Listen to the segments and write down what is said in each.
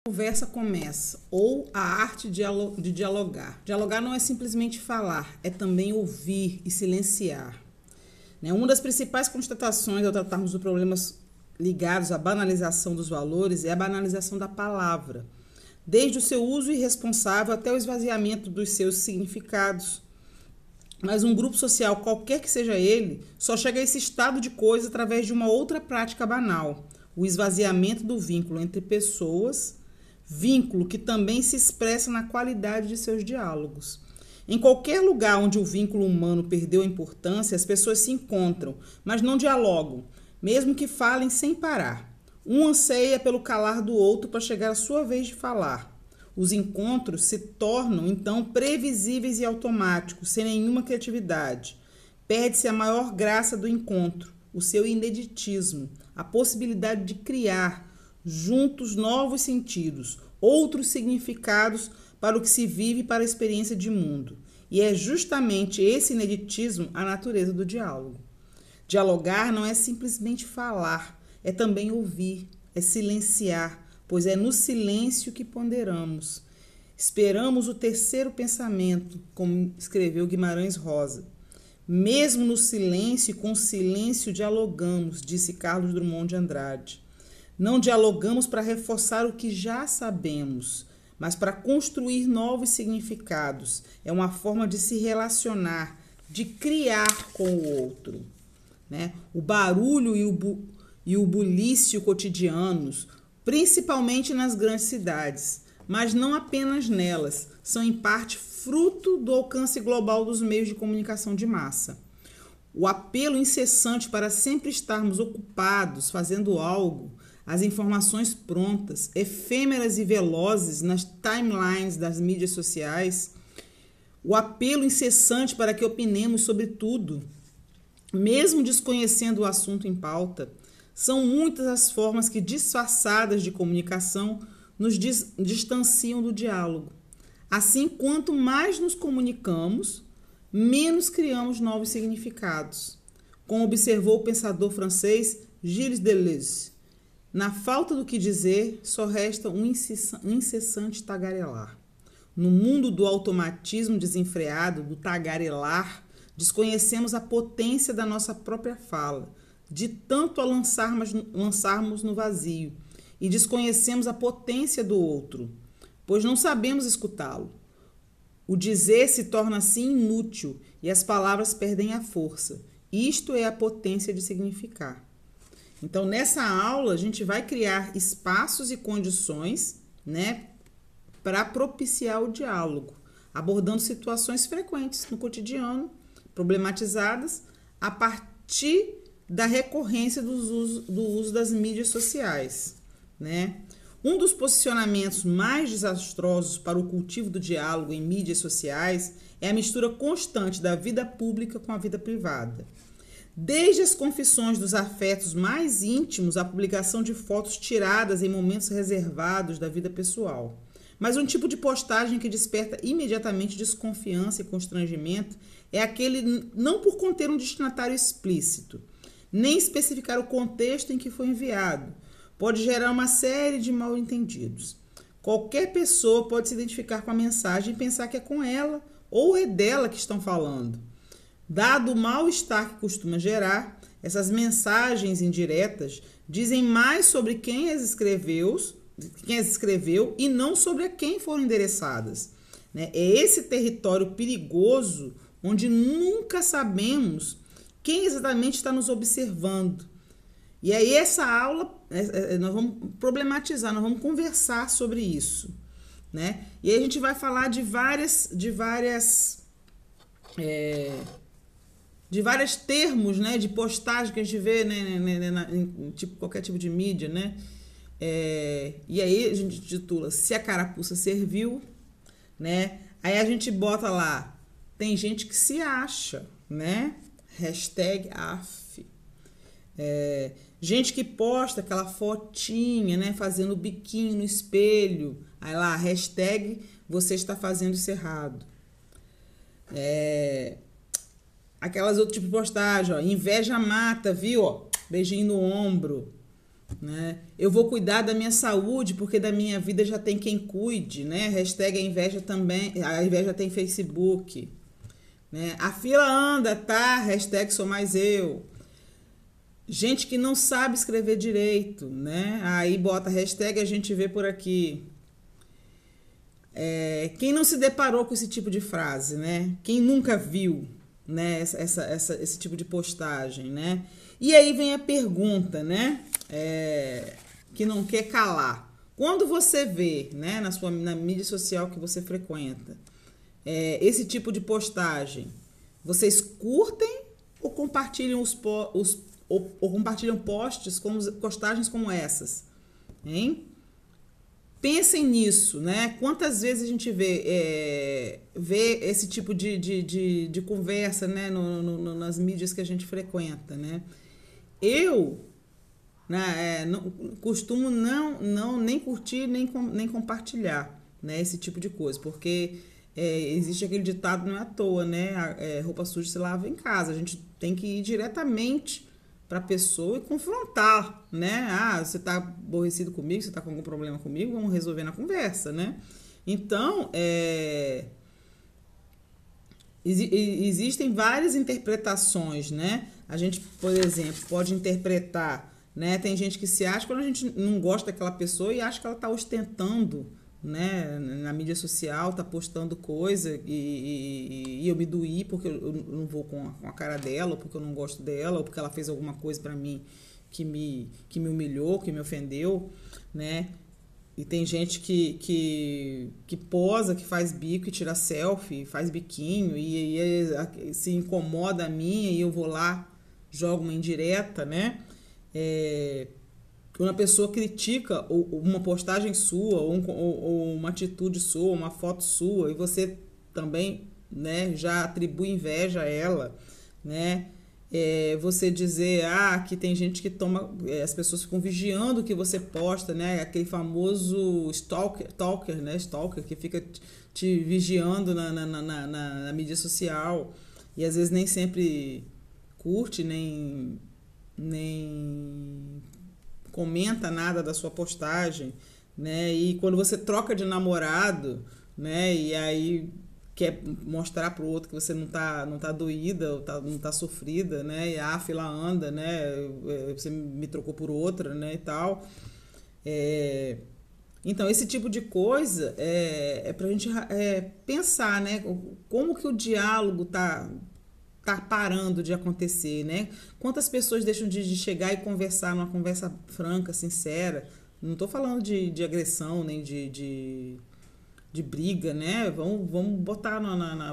Conversa começa, ou a arte de dialogar. Dialogar não é simplesmente falar, é também ouvir e silenciar. Uma das principais constatações ao tratarmos de problemas ligados à banalização dos valores é a banalização da palavra, desde o seu uso irresponsável até o esvaziamento dos seus significados. Mas um grupo social, qualquer que seja ele, só chega a esse estado de coisa através de uma outra prática banal, o esvaziamento do vínculo entre pessoas, vínculo que também se expressa na qualidade de seus diálogos. Em qualquer lugar onde o vínculo humano perdeu a importância, as pessoas se encontram, mas não dialogam, mesmo que falem sem parar. Um anseia pelo calar do outro para chegar à sua vez de falar. Os encontros se tornam, então, previsíveis e automáticos, sem nenhuma criatividade. Perde-se a maior graça do encontro, o seu ineditismo, a possibilidade de criar, juntos, novos sentidos, outros significados para o que se vive e para a experiência de mundo. E é justamente esse ineditismo a natureza do diálogo. Dialogar não é simplesmente falar, é também ouvir, é silenciar, pois é no silêncio que ponderamos. Esperamos o terceiro pensamento, como escreveu Guimarães Rosa. Mesmo no silêncio e com o silêncio dialogamos, disse Carlos Drummond de Andrade. Não dialogamos para reforçar o que já sabemos, mas para construir novos significados. É uma forma de se relacionar, de criar com o outro. O barulho e o bulício cotidianos, principalmente nas grandes cidades, mas não apenas nelas, são em parte fruto do alcance global dos meios de comunicação de massa. O apelo incessante para sempre estarmos ocupados, fazendo algo, as informações prontas, efêmeras e velozes nas timelines das mídias sociais, o apelo incessante para que opinemos sobre tudo, mesmo desconhecendo o assunto em pauta, são muitas as formas que, disfarçadas de comunicação, nos distanciam do diálogo. Assim, quanto mais nos comunicamos, menos criamos novos significados. Como observou o pensador francês Gilles Deleuze, na falta do que dizer, só resta um incessante tagarelar. No mundo do automatismo desenfreado, do tagarelar, desconhecemos a potência da nossa própria fala, de tanto a lançarmos no vazio, e desconhecemos a potência do outro, pois não sabemos escutá-lo. O dizer se torna assim inútil e as palavras perdem a força. Isto é a potência de significar. Então, nessa aula, a gente vai criar espaços e condições, para propiciar o diálogo, abordando situações frequentes no cotidiano, problematizadas a partir da recorrência do uso das mídias sociais, Um dos posicionamentos mais desastrosos para o cultivo do diálogo em mídias sociais é a mistura constante da vida pública com a vida privada. Desde as confissões dos afetos mais íntimos à publicação de fotos tiradas em momentos reservados da vida pessoal. Mas um tipo de postagem que desperta imediatamente desconfiança e constrangimento é aquele não por conter um destinatário explícito, nem especificar o contexto em que foi enviado. Pode gerar uma série de mal-entendidos. Qualquer pessoa pode se identificar com a mensagem e pensar que é com ela ou é dela que estão falando. Dado o mal-estar que costuma gerar, essas mensagens indiretas dizem mais sobre quem as escreveu e não sobre a quem foram endereçadas. É esse território perigoso onde nunca sabemos quem exatamente está nos observando. E aí essa aula, nós vamos problematizar, nós vamos conversar sobre isso. E aí a gente vai falar de vários termos, de postagem que a gente vê, em qualquer tipo de mídia, E aí a gente titula Se a Carapuça Serviu, Aí a gente bota lá, tem gente que se acha, #af. Gente que posta aquela fotinha, fazendo biquinho no espelho, aí lá, #você está fazendo isso errado. Aquelas outros tipos de postagem, inveja mata, viu? Beijinho no ombro. né? Eu vou cuidar da minha saúde porque da minha vida já tem quem cuide, né? Hashtag a inveja também, a inveja tem Facebook, né? A fila anda, tá? Hashtag sou mais eu. Gente que não sabe escrever direito, né? Aí bota hashtag a gente vê por aqui. Quem não se deparou com esse tipo de frase, né? Quem nunca viu, né? Esse tipo de postagem, né? E aí vem a pergunta, né? Que não quer calar. Quando você vê, né? Na mídia social que você frequenta, esse tipo de postagem, vocês curtem ou compartilham ou compartilham postagens como essas, hein? Pensem nisso, né? Quantas vezes a gente vê esse tipo de conversa, né? Nas mídias que a gente frequenta, né? Eu, né, costumo não nem curtir nem compartilhar, né? Esse tipo de coisa, porque existe aquele ditado, não é à toa, né? Roupa suja se lava em casa. A gente tem que ir diretamente para a pessoa e confrontar, né? Ah, você está aborrecido comigo, você está com algum problema comigo, vamos resolver na conversa, né? Então, existem várias interpretações, né? A gente, por exemplo, pode interpretar, né? Tem gente que se acha, quando a gente não gosta daquela pessoa e acha que ela está ostentando, né, na mídia social, tá postando coisa e eu me doí porque eu não vou com a cara dela, ou porque eu não gosto dela, ou porque ela fez alguma coisa para mim que me humilhou, que me ofendeu, né? E tem gente que posa, que faz bico e tira selfie, faz biquinho e se incomoda a mim e eu vou lá, jogo uma indireta, né? Quando a pessoa critica uma postagem sua, ou uma atitude sua, uma foto sua, e você também, né, já atribui inveja a ela, né? Você dizer que tem gente que toma, as pessoas ficam vigiando o que você posta, né? Aquele famoso stalker, né? Stalker que fica te vigiando na mídia social e às vezes nem sempre curte, nem comenta nada da sua postagem, né? E quando você troca de namorado, né? E aí quer mostrar pro outro que você não tá doída, ou não tá sofrida, né? E a fila anda, né? Você me trocou por outra, né? E tal. Então, esse tipo de coisa é pra gente pensar, né? Como que o diálogo tá parando de acontecer, né? Quantas pessoas deixam de chegar e conversar numa conversa franca, sincera? Não estou falando de agressão, nem de briga, né? Vamos botar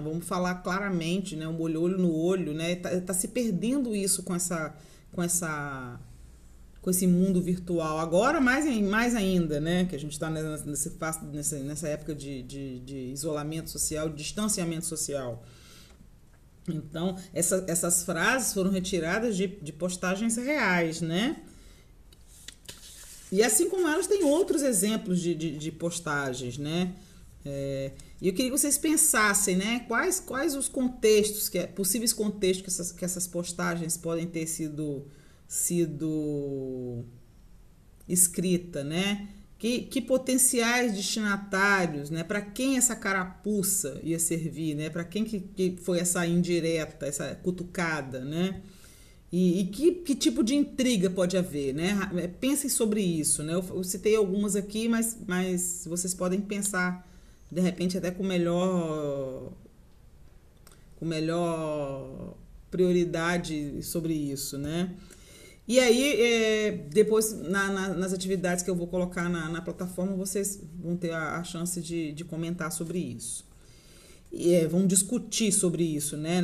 vamos falar claramente, né? Um olho no olho, né? Tá se perdendo isso com esse mundo virtual. Agora, mais ainda, né? Que a gente está nessa época de isolamento social, de distanciamento social. Então, essas frases foram retiradas de postagens reais, né? E assim como elas, tem outros exemplos de postagens, né? E eu queria que vocês pensassem, né? Quais os contextos, possíveis contextos que essas postagens podem ter sido escrita, né? Que potenciais destinatários, né? Para quem essa carapuça ia servir, né? Para quem que foi essa indireta, essa cutucada, né? E que tipo de intriga pode haver, né? Pensem sobre isso, né? Eu citei algumas aqui, mas vocês podem pensar, de repente, até com melhor prioridade sobre isso, né? E aí, depois, nas atividades que eu vou colocar na plataforma, vocês vão ter a chance de comentar sobre isso. E vamos discutir sobre isso, né?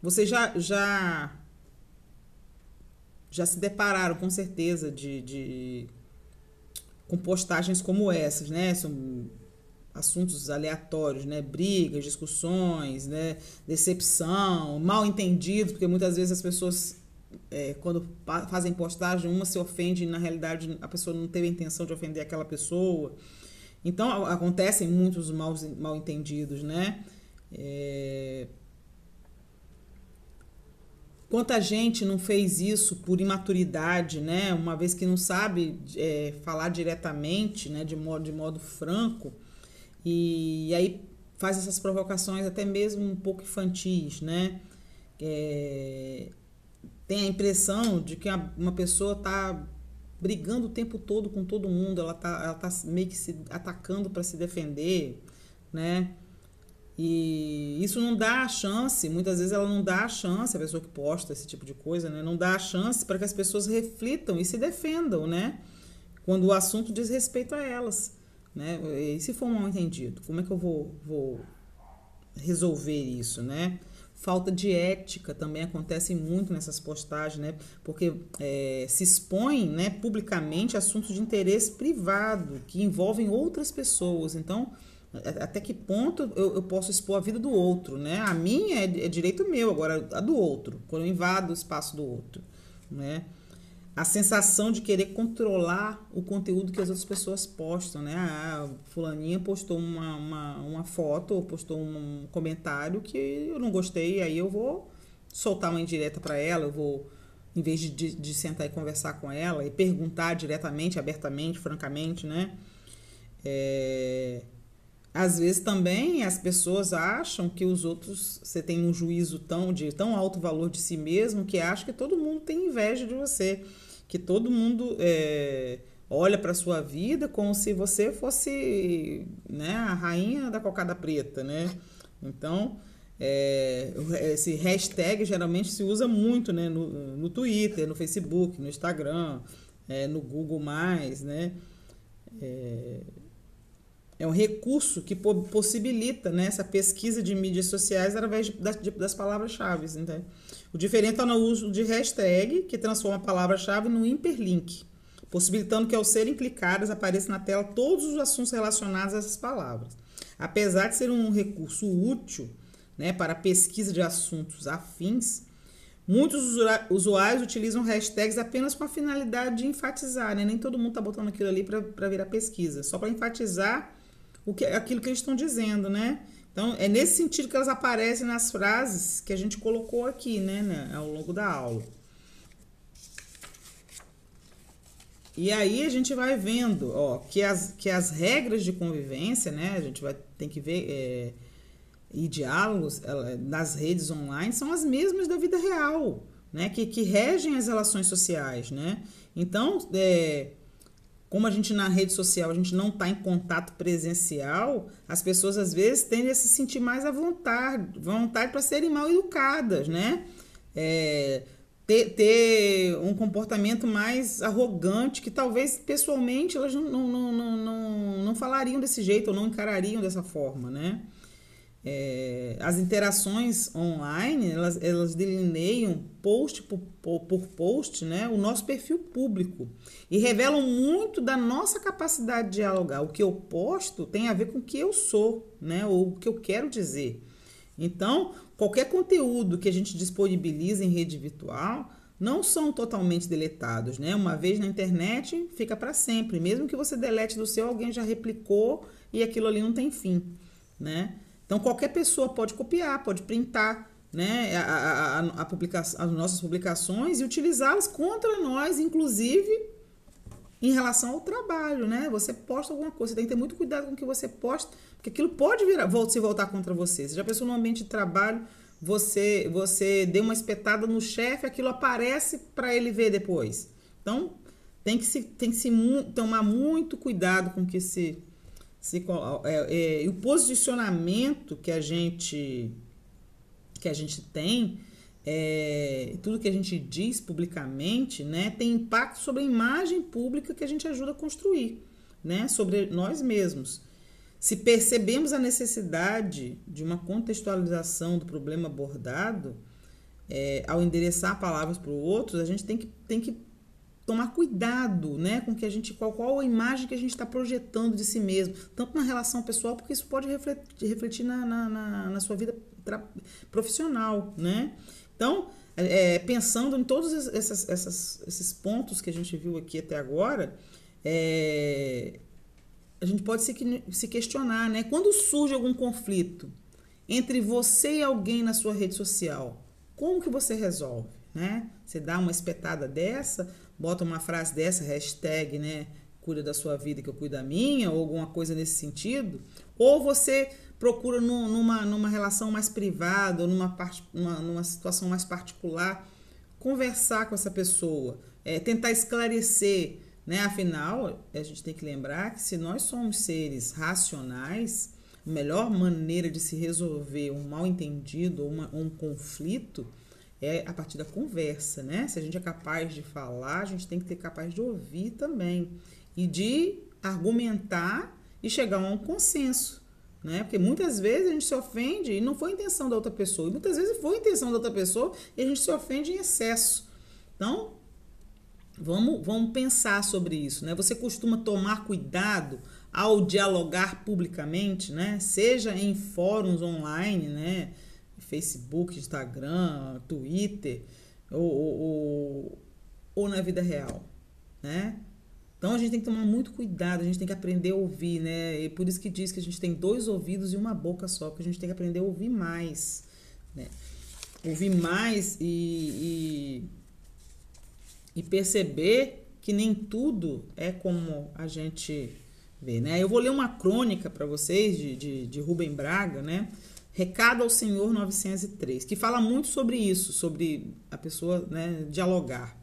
Vocês já se depararam, com certeza, com postagens como essas, né? São assuntos aleatórios, né? Brigas, discussões, né? Decepção, mal entendidos, porque muitas vezes as pessoas... quando fazem postagem, uma se ofende e na realidade a pessoa não teve a intenção de ofender aquela pessoa. Então acontecem muitos mal entendidos, né? Quanta gente não fez isso por imaturidade, né? Uma vez que não sabe falar diretamente, né? De modo franco, e aí faz essas provocações até mesmo um pouco infantis, né? Tem a impressão de que uma pessoa está brigando o tempo todo com todo mundo, ela tá meio que se atacando para se defender, né? E isso não dá a chance, muitas vezes ela não dá a chance, a pessoa que posta esse tipo de coisa, né? Não dá a chance para que as pessoas reflitam e se defendam, né? Quando o assunto diz respeito a elas, né? E se for um mal entendido, como é que eu vou resolver isso, né? Falta de ética também acontece muito nessas postagens, né? Porque se expõe, né, publicamente assuntos de interesse privado que envolvem outras pessoas. Então, até que ponto eu posso expor a vida do outro, né? A minha é direito meu, agora a do outro, quando eu invado o espaço do outro, né? A sensação de querer controlar o conteúdo que as outras pessoas postam, né? A fulaninha postou uma foto ou postou um comentário que eu não gostei, aí eu vou soltar uma indireta para ela, eu vou, em vez de sentar e conversar com ela e perguntar diretamente, abertamente, francamente, né? Às vezes também as pessoas acham que os outros, você tem um juízo tão alto valor de si mesmo, que acha que todo mundo tem inveja de você, que todo mundo olha para a sua vida como se você fosse, né, a rainha da cocada preta, né? Então, esse hashtag geralmente se usa muito, né, no Twitter, no Facebook, no Instagram, no Google+, né? É um recurso que possibilita, né, essa pesquisa de mídias sociais através das palavras-chave. Então, o diferente está no uso de hashtag, que transforma a palavra-chave no hiperlink, possibilitando que, ao serem clicadas, apareçam na tela todos os assuntos relacionados a essas palavras. Apesar de ser um recurso útil, né, para a pesquisa de assuntos afins, muitos usuários utilizam hashtags apenas com a finalidade de enfatizar, né? Nem todo mundo está botando aquilo ali para virar pesquisa, só para enfatizar aquilo que eles estão dizendo, né? Então, é nesse sentido que elas aparecem nas frases que a gente colocou aqui, né, ao longo da aula. E aí a gente vai vendo, ó, que as regras de convivência, né, a gente tem que ver, e diálogos nas redes online são as mesmas da vida real, né, que regem as relações sociais, né? Então, como a gente na rede social, a gente não está em contato presencial, as pessoas às vezes tendem a se sentir mais à vontade para serem mal educadas, né? Ter um comportamento mais arrogante, que talvez pessoalmente elas não falariam desse jeito ou não encarariam dessa forma, né? As interações online, elas delineiam post por post, né, o nosso perfil público e revelam muito da nossa capacidade de dialogar. O que eu posto tem a ver com o que eu sou, né, ou o que eu quero dizer. Então, qualquer conteúdo que a gente disponibiliza em rede virtual não são totalmente deletados, né? Uma vez na internet, fica para sempre. Mesmo que você delete do seu, alguém já replicou e aquilo ali não tem fim, né? Então, qualquer pessoa pode copiar, pode printar, né, as nossas publicações e utilizá-las contra nós, inclusive em relação ao trabalho, né? Você posta alguma coisa, você tem que ter muito cuidado com o que você posta, porque aquilo pode se voltar contra você. Se já pensou no ambiente de trabalho, você deu uma espetada no chefe, aquilo aparece para ele ver depois. Então, tem que tomar muito cuidado com que o posicionamento que a gente tem, tudo que a gente diz publicamente, né, tem impacto sobre a imagem pública que a gente ajuda a construir, né, sobre nós mesmos. Se percebemos a necessidade de uma contextualização do problema abordado, ao endereçar palavras para o outro, a gente tem que tomar cuidado, né, com que qual a imagem que a gente está projetando de si mesmo, tanto na relação pessoal, porque isso pode refletir na sua vida profissional, né? Então, pensando em todos esses pontos que a gente viu aqui até agora, a gente pode se questionar, né? Quando surge algum conflito entre você e alguém na sua rede social, como que você resolve? né? Você dá uma espetada dessa, bota uma frase dessa, hashtag, né? Cuida da sua vida que eu cuido da minha, ou alguma coisa nesse sentido. Ou você procura numa relação mais privada, ou numa situação mais particular, conversar com essa pessoa, tentar esclarecer, né? Afinal, a gente tem que lembrar que se nós somos seres racionais, a melhor maneira de se resolver um mal-entendido ou um conflito é a partir da conversa, né? Se a gente é capaz de falar, a gente tem que ser capaz de ouvir também e de argumentar e chegar a um consenso, né? Porque muitas vezes a gente se ofende e não foi a intenção da outra pessoa, e muitas vezes foi a intenção da outra pessoa e a gente se ofende em excesso. Então, vamos pensar sobre isso, né? Você costuma tomar cuidado ao dialogar publicamente, né? Seja em fóruns online, né? Facebook, Instagram, Twitter, ou na vida real, né? Então a gente tem que tomar muito cuidado, a gente tem que aprender a ouvir, né? E por isso que diz que a gente tem 2 ouvidos e uma boca só, porque a gente tem que aprender a ouvir mais, né? Ouvir mais e perceber que nem tudo é como a gente vê, né? Eu vou ler uma crônica para vocês de Rubem Braga, né? Recado ao Senhor 903, que fala muito sobre isso, sobre a pessoa, né, dialogar.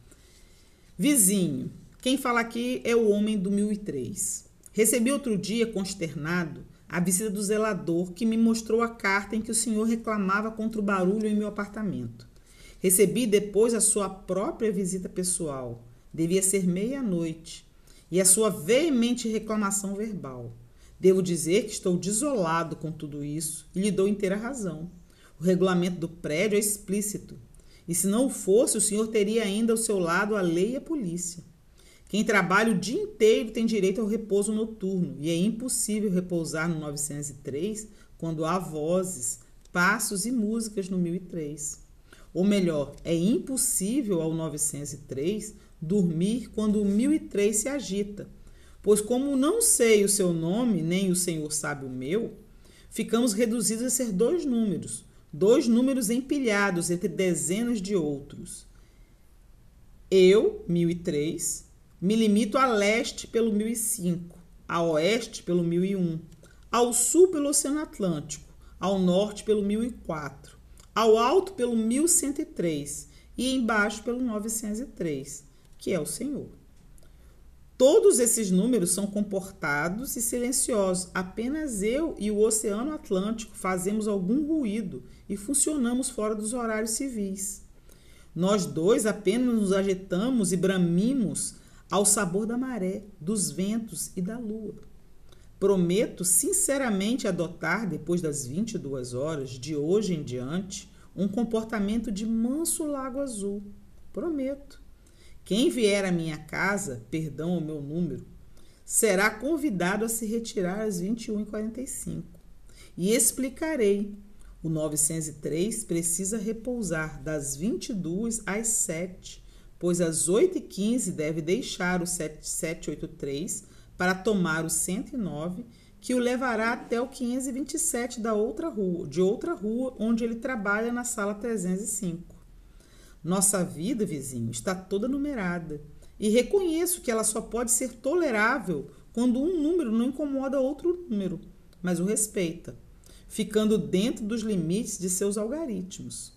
Vizinho, quem fala aqui é o homem do 1003. Recebi outro dia, consternado, a visita do zelador que me mostrou a carta em que o senhor reclamava contra o barulho em meu apartamento. Recebi depois a sua própria visita pessoal, devia ser 00:30, e a sua veemente reclamação verbal. Devo dizer que estou desolado com tudo isso e lhe dou inteira razão. O regulamento do prédio é explícito, e se não o fosse, o senhor teria ainda ao seu lado a lei e a polícia. Quem trabalha o dia inteiro tem direito ao repouso noturno, e é impossível repousar no 903 quando há vozes, passos e músicas no 1003. Ou melhor, é impossível ao 903 dormir quando o 1003 se agita, pois como não sei o seu nome, nem o senhor sabe o meu, ficamos reduzidos a ser 2 números empilhados entre dezenas de outros. Eu, 1003, me limito a leste pelo 1005, a oeste pelo 1001, ao sul pelo Oceano Atlântico, ao norte pelo 1004, ao alto pelo 1103 e embaixo pelo 903, que é o Senhor. Todos esses números são comportados e silenciosos. Apenas eu e o Oceano Atlântico fazemos algum ruído e funcionamos fora dos horários civis. Nós 2 apenas nos agitamos e bramimos ao sabor da maré, dos ventos e da lua. Prometo sinceramente adotar, depois das 22 horas, de hoje em diante, um comportamento de manso lago azul. Prometo. Quem vier à minha casa, perdão o meu número, será convidado a se retirar às 21h45. E explicarei. O 903 precisa repousar das 22 às 7, pois às 8h15 deve deixar o 783 para tomar o 109, que o levará até o 527 de outra rua, onde ele trabalha na sala 305. Nossa vida, vizinho, está toda numerada, e reconheço que ela só pode ser tolerável quando um número não incomoda outro número, mas o respeita, ficando dentro dos limites de seus algarismos.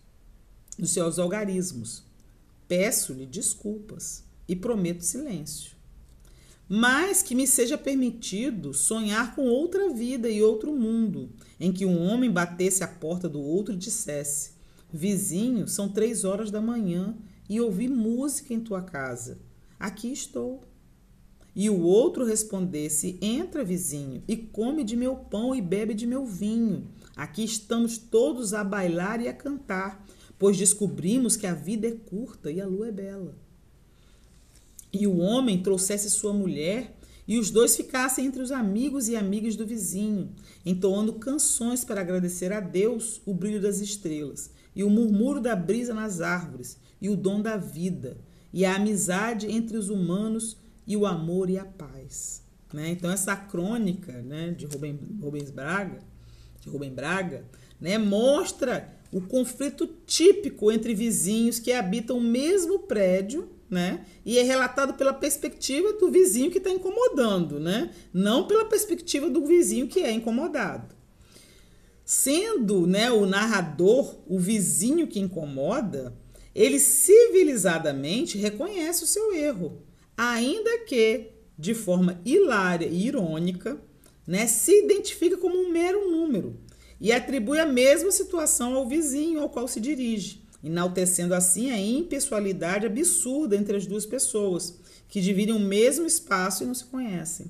Peço-lhe desculpas e prometo silêncio. Mas que me seja permitido sonhar com outra vida e outro mundo, em que um homem batesse à porta do outro e dissesse: vizinho, são 3h e ouvi música em tua casa. Aqui estou. E o outro respondesse: entra, vizinho, e come de meu pão e bebe de meu vinho. Aqui estamos todos a bailar e a cantar, pois descobrimos que a vida é curta e a lua é bela. E o homem trouxesse sua mulher, e os 2 ficassem entre os amigos e amigas do vizinho, entoando canções para agradecer a Deus o brilho das estrelas, e o murmúrio da brisa nas árvores, e o dom da vida, e a amizade entre os humanos, e o amor e a paz. Né? Então, essa crônica, né, de Rubem Braga, né, mostra o conflito típico entre vizinhos que habitam o mesmo prédio, né? E é relatado pela perspectiva do vizinho que está incomodando, né? Não pela perspectiva do vizinho que é incomodado. Sendo, né, o narrador o vizinho que incomoda, ele civilizadamente reconhece o seu erro, ainda que, de forma hilária e irônica, né, se identifica como um mero número e atribui a mesma situação ao vizinho ao qual se dirige, enaltecendo assim a impessoalidade absurda entre as duas pessoas, que dividem o mesmo espaço e não se conhecem.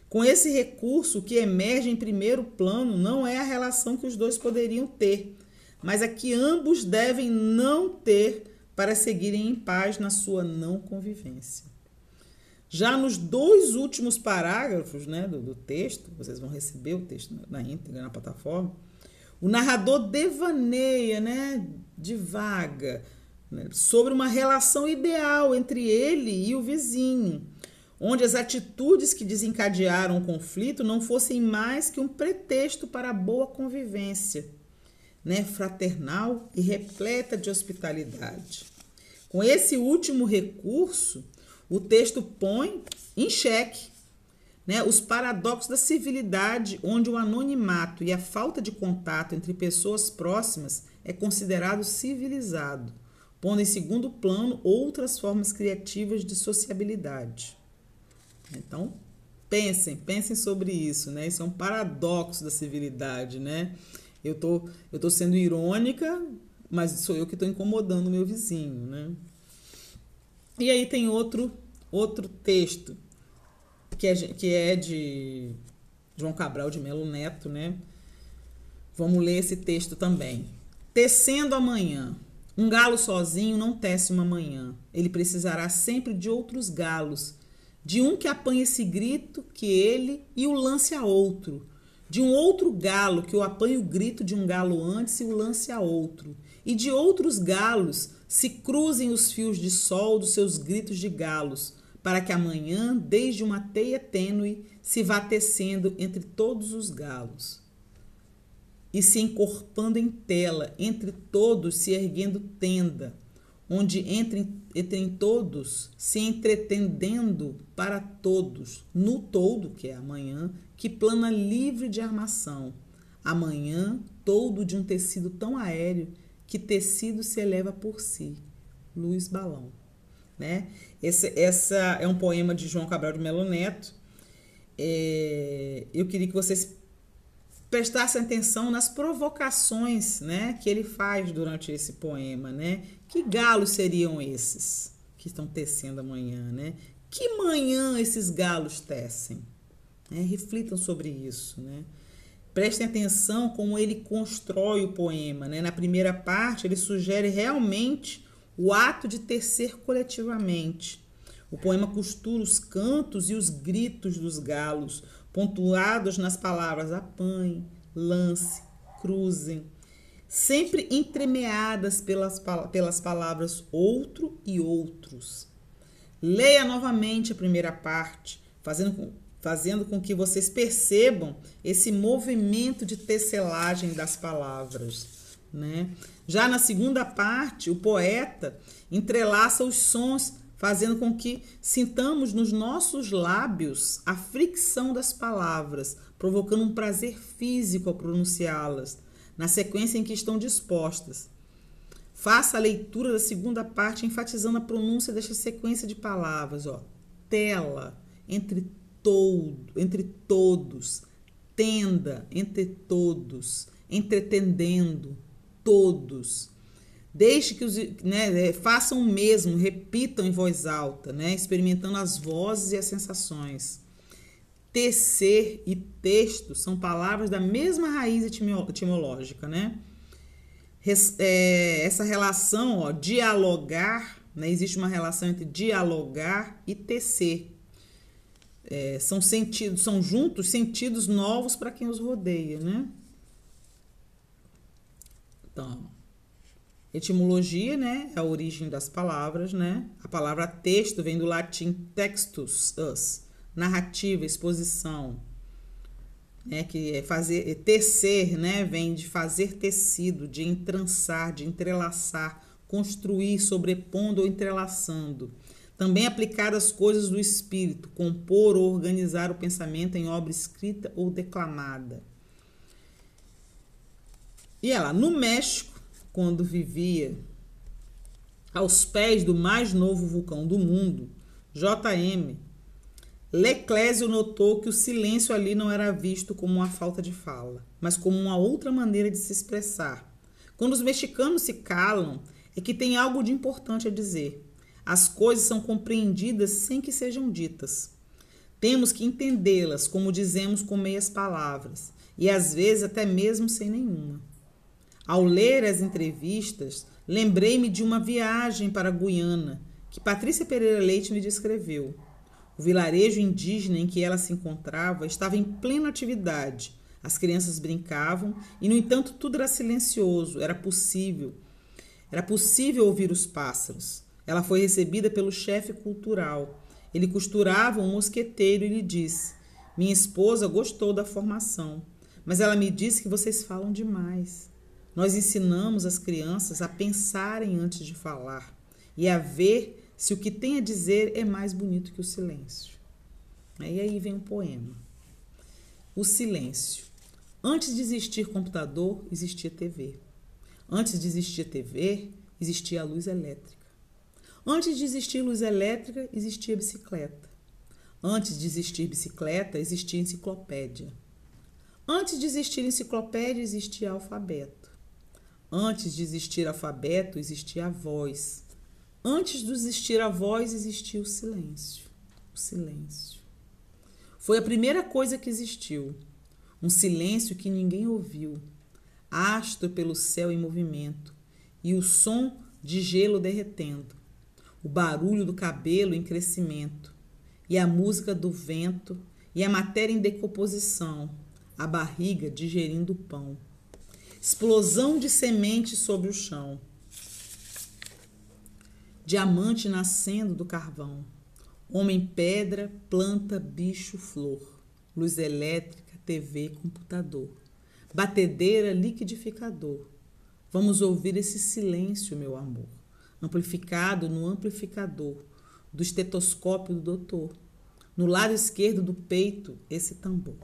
Com esse recurso, o que emerge em primeiro plano não é a relação que os dois poderiam ter, mas a que ambos devem não ter para seguirem em paz na sua não convivência. Já nos 2 últimos parágrafos, né, do texto, vocês vão receber o texto na íntegra na plataforma, o narrador devaneia, né, divaga, né, sobre uma relação ideal entre ele e o vizinho, onde as atitudes que desencadearam o conflito não fossem mais que um pretexto para a boa convivência, né, fraternal e repleta de hospitalidade. Com esse último recurso, o texto põe em xeque, né, os paradoxos da civilidade, onde o anonimato e a falta de contato entre pessoas próximas é considerado civilizado, pondo em segundo plano outras formas criativas de sociabilidade. Então, pensem sobre isso, né? Isso é um paradoxo da civilidade, né? Eu tô sendo irônica, mas sou eu que estou incomodando o meu vizinho, né? E aí tem outro texto que é de João Cabral de Melo Neto, né? Vamos ler esse texto também. Tecendo amanhã. Um galo sozinho não tece uma manhã. Ele precisará sempre de outros galos, de um que apanhe esse grito que ele e o lance a outro, de um outro galo que o apanhe o grito de um galo antes e o lance a outro, e de outros galos se cruzem os fios de sol dos seus gritos de galos, para que amanhã, desde uma teia tênue, se vá tecendo entre todos os galos, e se encorpando em tela, entre todos se erguendo tenda, onde entrem todos, se entretendendo para todos, no todo, que é amanhã, que plana livre de armação. Amanhã, todo de um tecido tão aéreo, que tecido se eleva por si. Luiz Balão. Né? Essa é um poema de João Cabral de Melo Neto. Eu queria que vocês prestassem atenção nas provocações, né, que ele faz durante esse poema, né? Que galos seriam esses que estão tecendo amanhã, né? Que manhã esses galos tecem? Né? Reflitam sobre isso, né? Prestem atenção como ele constrói o poema, né? Na primeira parte, ele sugere realmente o ato de tecer coletivamente. O poema costura os cantos e os gritos dos galos, pontuados nas palavras apanhe, lance, cruzem, sempre entremeadas pelas palavras outro e outros. Leia novamente a primeira parte, fazendo com que vocês percebam esse movimento de tecelagem das palavras, né? Já na segunda parte, o poeta entrelaça os sons, fazendo com que sintamos nos nossos lábios a fricção das palavras, provocando um prazer físico ao pronunciá-las, na sequência em que estão dispostas. Faça a leitura da segunda parte, enfatizando a pronúncia desta sequência de palavras. Tela, entre todos, tenda, entre todos, entretendendo, todos. Deixe que façam o mesmo, repitam em voz alta, né, experimentando as vozes e as sensações. Tecer e texto são palavras da mesma raiz etimológica, né? Essa relação, dialogar, né, existe uma relação entre dialogar e tecer. São juntos sentidos novos para quem os rodeia, né? Então, etimologia, né, é a origem das palavras, né? A palavra texto vem do latim textus, narrativa, exposição. né, que é fazer, tecer, né, vem de fazer tecido, de entrançar, de entrelaçar, construir, sobrepondo ou entrelaçando. Também aplicar as coisas do espírito, compor ou organizar o pensamento em obra escrita ou declamada. E ela, no México, quando vivia aos pés do mais novo vulcão do mundo, J.M., Leclésio notou que o silêncio ali não era visto como uma falta de fala, mas como uma outra maneira de se expressar. Quando os mexicanos se calam, é que tem algo de importante a dizer. As coisas são compreendidas sem que sejam ditas. Temos que entendê-las, como dizemos com meias palavras, e às vezes até mesmo sem nenhuma. Ao ler as entrevistas, lembrei-me de uma viagem para a Guiana, que Patrícia Pereira Leite me descreveu. O vilarejo indígena em que ela se encontrava estava em plena atividade. As crianças brincavam e, no entanto, tudo era silencioso. Era possível ouvir os pássaros. Ela foi recebida pelo chefe cultural. Ele costurava um mosqueteiro e lhe disse: minha esposa gostou da formação, mas ela me disse que vocês falam demais. Nós ensinamos as crianças a pensarem antes de falar e a ver se o que tem a dizer é mais bonito que o silêncio. E aí vem um poema. O silêncio. Antes de existir computador, existia TV. Antes de existir TV, existia a luz elétrica. Antes de existir luz elétrica, existia bicicleta. Antes de existir bicicleta, existia enciclopédia. Antes de existir enciclopédia, existia alfabeto. Antes de existir alfabeto, existia a voz. Antes de existir a voz, existia o silêncio. O silêncio. Foi a primeira coisa que existiu. Um silêncio que ninguém ouviu. Astro pelo céu em movimento. E o som de gelo derretendo. O barulho do cabelo em crescimento. E a música do vento. E a matéria em decomposição. A barriga digerindo o pão. Explosão de sementes sobre o chão. Diamante nascendo do carvão. Homem, pedra, planta, bicho, flor. Luz elétrica, TV, computador. Batedeira, liquidificador. Vamos ouvir esse silêncio, meu amor. Amplificado no amplificador. Do estetoscópio do doutor. No lado esquerdo do peito, esse tambor.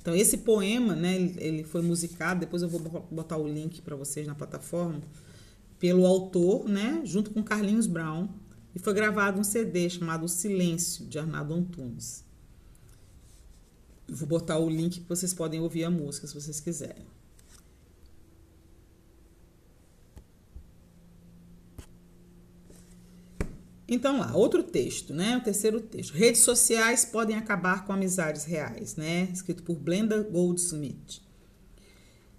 Então, esse poema, né, ele foi musicado. Depois eu vou botar o link para vocês na plataforma. Pelo autor, né, junto com Carlinhos Brown, e foi gravado um CD chamado O Silêncio, de Arnaldo Antunes. Eu vou botar o link que vocês podem ouvir a música, se vocês quiserem. Então lá, outro texto, né, o terceiro texto. Redes sociais podem acabar com amizades reais, né, escrito por Glenda Goldsmith.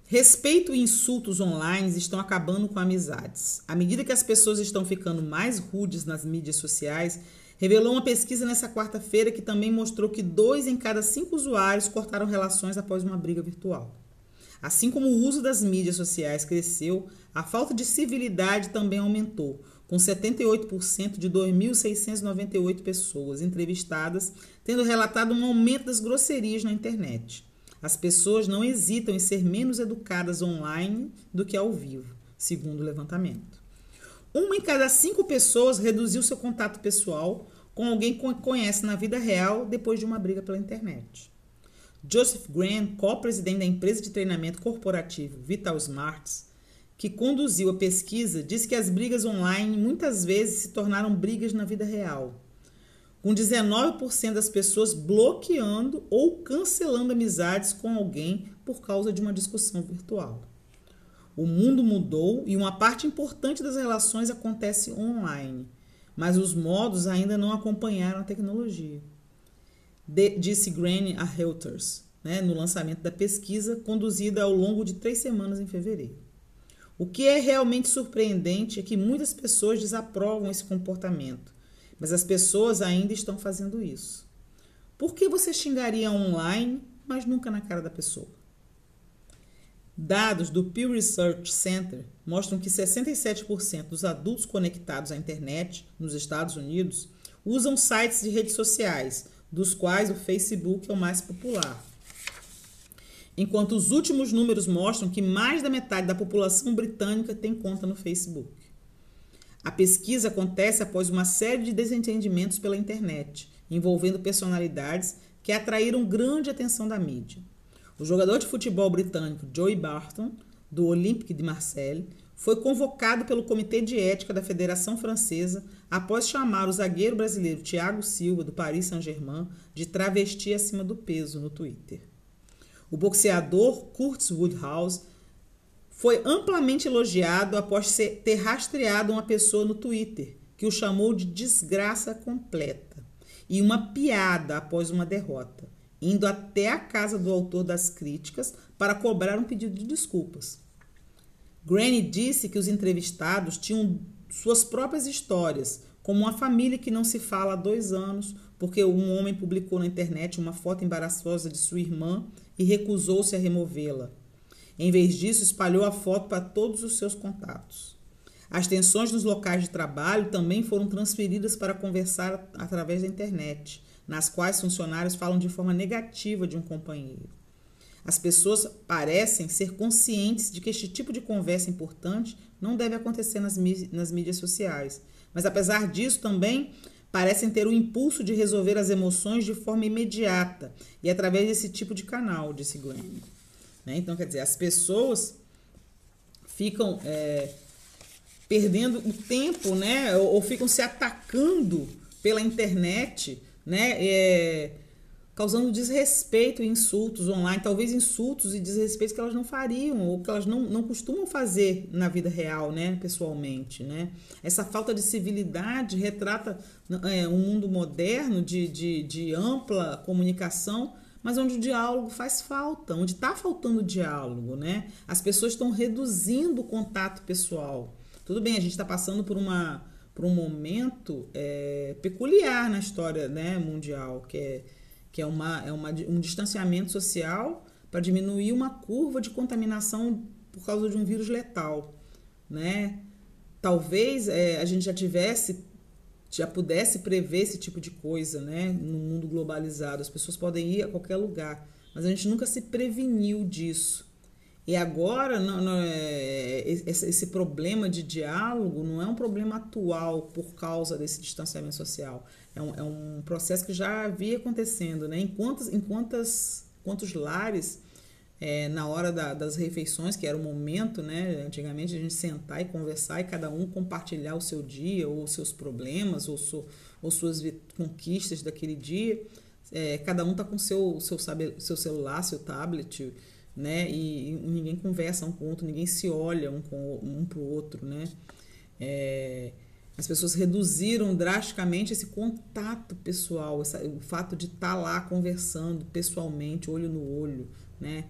Respeito e insultos online estão acabando com amizades. À medida que as pessoas estão ficando mais rudes nas mídias sociais, revelou uma pesquisa nessa quarta-feira que também mostrou que 2 em cada 5 usuários cortaram relações após uma briga virtual. Assim como o uso das mídias sociais cresceu, a falta de civilidade também aumentou, com 78% de 2.698 pessoas entrevistadas tendo relatado um aumento das grosserias na internet. As pessoas não hesitam em ser menos educadas online do que ao vivo, segundo o levantamento. 1 em cada 5 pessoas reduziu seu contato pessoal com alguém que conhece na vida real depois de uma briga pela internet. Joseph Graham, co-presidente da empresa de treinamento corporativo Vital Smarts, que conduziu a pesquisa, disse que as brigas online muitas vezes se tornaram brigas na vida real, com 19% das pessoas bloqueando ou cancelando amizades com alguém por causa de uma discussão virtual. O mundo mudou e uma parte importante das relações acontece online, mas os modos ainda não acompanharam a tecnologia. Disse Graham a Reuters, né, no lançamento da pesquisa, conduzida ao longo de 3 semanas em fevereiro. O que é realmente surpreendente é que muitas pessoas desaprovam esse comportamento, mas as pessoas ainda estão fazendo isso. Por que você xingaria online, mas nunca na cara da pessoa? Dados do Pew Research Center mostram que 67% dos adultos conectados à internet nos Estados Unidos usam sites de redes sociais, dos quais o Facebook é o mais popular. enquanto os últimos números mostram que mais da metade da população britânica tem conta no Facebook. A pesquisa acontece após uma série de desentendimentos pela internet, envolvendo personalidades que atraíram grande atenção da mídia. O jogador de futebol britânico Joey Barton, do Olympique de Marseille, foi convocado pelo Comitê de Ética da Federação Francesa após chamar o zagueiro brasileiro Thiago Silva, do Paris Saint-Germain, de travesti acima do peso no Twitter. O boxeador Curtis Woodhouse foi amplamente elogiado após ter rastreado uma pessoa no Twitter, que o chamou de desgraça completa, e uma piada após uma derrota, indo até a casa do autor das críticas para cobrar um pedido de desculpas. Granny disse que os entrevistados tinham suas próprias histórias, como uma família que não se fala há 2 anos, porque um homem publicou na internet uma foto embaraçosa de sua irmã e recusou-se a removê-la. Em vez disso, espalhou a foto para todos os seus contatos. As tensões nos locais de trabalho também foram transferidas para conversar através da internet, nas quais funcionários falam de forma negativa de um companheiro. As pessoas parecem ser conscientes de que este tipo de conversa importante não deve acontecer nas mídias sociais, mas apesar disso também parecem ter o impulso de resolver as emoções de forma imediata e através desse tipo de canal, disse Granny. Então, quer dizer, as pessoas ficam perdendo o tempo, né? Ou ficam se atacando pela internet, né? Causando desrespeito e insultos online, talvez insultos e desrespeitos que elas não fariam ou que elas não costumam fazer na vida real, né, pessoalmente, né? Essa falta de civilidade retrata um mundo moderno de ampla comunicação, mas onde o diálogo faz falta, onde está faltando diálogo, né? As pessoas estão reduzindo o contato pessoal. Tudo bem, a gente está passando por um momento peculiar na história, né, mundial, que é um distanciamento social para diminuir uma curva de contaminação por causa de um vírus letal, né? Talvez a gente já pudesse prever esse tipo de coisa, né? No mundo globalizado, as pessoas podem ir a qualquer lugar, mas a gente nunca se preveniu disso. E agora, esse problema de diálogo não é um problema atual por causa desse distanciamento social. É um processo que já havia acontecendo, né? Em quantos lares, na hora das refeições, que era o momento, né? Antigamente, a gente sentar e conversar e cada um compartilhar o seu dia, ou seus problemas, ou suas conquistas daquele dia. Cada um está com seu celular, seu tablet, né? E ninguém conversa um com o outro, ninguém se olha um para o outro, né? As pessoas reduziram drasticamente esse contato pessoal, o fato de estar lá conversando pessoalmente, olho no olho, né?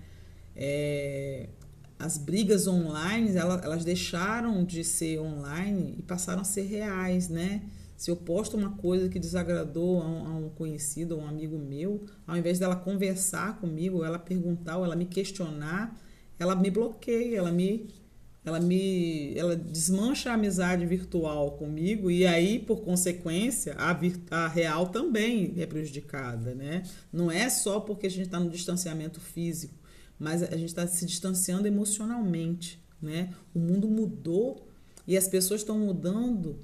As brigas online, elas deixaram de ser online e passaram a ser reais, né? Se eu posto uma coisa que desagradou a um conhecido, a um amigo meu, ao invés dela conversar comigo, ela perguntar ou ela me questionar, ela me bloqueia, ela desmancha a amizade virtual comigo e aí, por consequência, a real também é prejudicada, né? Não é só porque a gente está no distanciamento físico, mas a gente está se distanciando emocionalmente, né? O mundo mudou e as pessoas estão mudando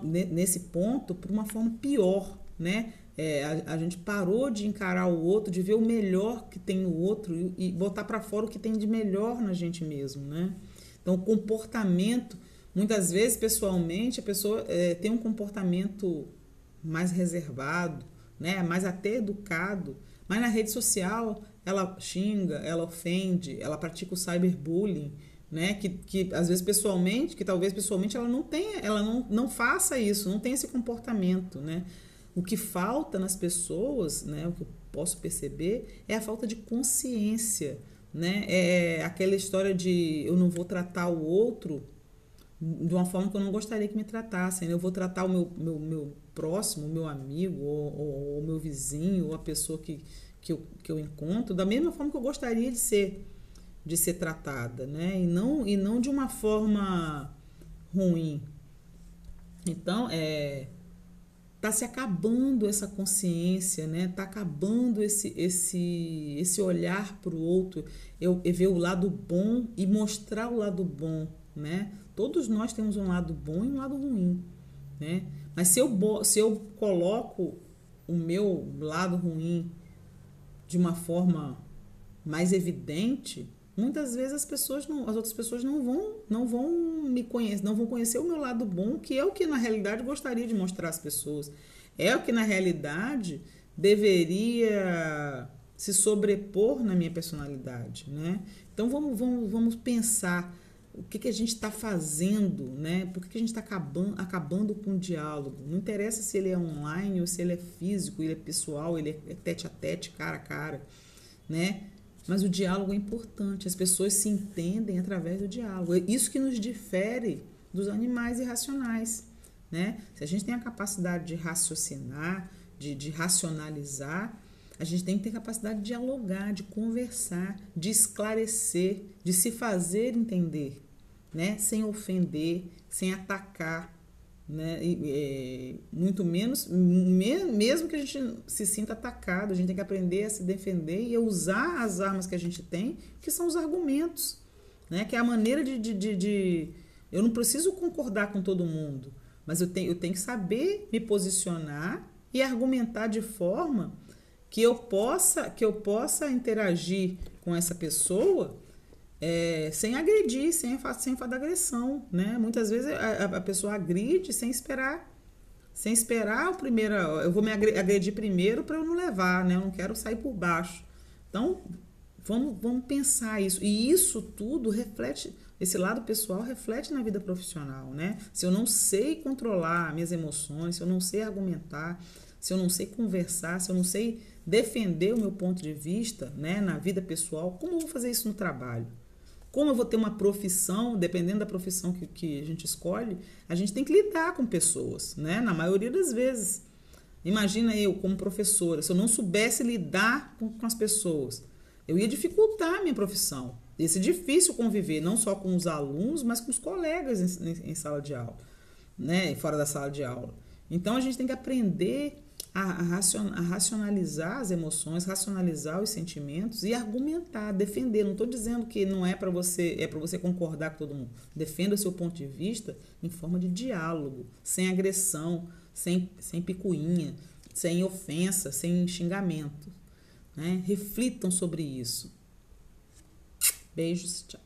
nesse ponto por uma forma pior, né? A gente parou de encarar o outro, de ver o melhor que tem no outro e botar para fora o que tem de melhor na gente mesmo, né? Então, o comportamento, muitas vezes, pessoalmente, a pessoa tem um comportamento mais reservado, né? Mais até educado, mas na rede social ela xinga, ela ofende, ela pratica o cyberbullying, né? Que às vezes pessoalmente, que talvez pessoalmente ela não tenha, ela não faça isso, não tenha esse comportamento, né? O que falta nas pessoas, né? O que eu posso perceber é a falta de consciência, né? É aquela história de eu não vou tratar o outro de uma forma que eu não gostaria que me tratassem, né? Eu vou tratar o meu próximo, o meu amigo, ou o meu vizinho, ou a pessoa que eu encontro da mesma forma que eu gostaria de ser tratada, né? E não de uma forma ruim. Então, tá se acabando essa consciência, né? Tá acabando esse olhar para o outro, eu ver o lado bom e mostrar o lado bom, né? Todos nós temos um lado bom e um lado ruim, né? Mas se eu coloco o meu lado ruim de uma forma mais evidente, muitas vezes as outras pessoas não vão me conhecer, não vão conhecer o meu lado bom, que é o que na realidade gostaria de mostrar às pessoas. É o que na realidade deveria se sobrepor na minha personalidade, né? Então vamos pensar o que a gente está fazendo, né? Por que a gente está acabando com o diálogo? Não interessa se ele é online ou se ele é físico, ele é pessoal, ele é tete a tete, cara a cara, né? Mas o diálogo é importante, as pessoas se entendem através do diálogo. É isso que nos difere dos animais irracionais, né? Se a gente tem a capacidade de raciocinar, de racionalizar, a gente tem que ter capacidade de dialogar, de conversar, de esclarecer, de se fazer entender, né? Sem ofender, sem atacar, né? Muito menos, mesmo que a gente se sinta atacado, a gente tem que aprender a se defender e a usar as armas que a gente tem, que são os argumentos, né? Que é a maneira eu não preciso concordar com todo mundo, mas eu tenho que saber me posicionar e argumentar de forma que eu possa interagir com essa pessoa sem agredir, sem fazer agressão, né? Muitas vezes a pessoa agride sem esperar o primeiro. Eu vou me agredir primeiro para eu não levar, né? Eu não quero sair por baixo. Então, vamos pensar isso. E isso tudo reflete, esse lado pessoal reflete na vida profissional, né? Se eu não sei controlar minhas emoções, se eu não sei argumentar, se eu não sei conversar, se eu não sei defender o meu ponto de vista, né, na vida pessoal, como eu vou fazer isso no trabalho? Como eu vou ter uma profissão, dependendo da profissão que a gente escolhe, a gente tem que lidar com pessoas, né? Na maioria das vezes. Imagina eu, como professora, se eu não soubesse lidar com as pessoas, eu ia dificultar a minha profissão. Ia ser difícil conviver, não só com os alunos, mas com os colegas em sala de aula, né? Fora da sala de aula. Então, a gente tem que aprender a racionalizar as emoções, racionalizar os sentimentos e argumentar, defender. Não estou dizendo que não é para você concordar com todo mundo. Defenda o seu ponto de vista em forma de diálogo, sem agressão, sem picuinha, sem ofensa, sem xingamento, né? Reflitam sobre isso. Beijos, tchau.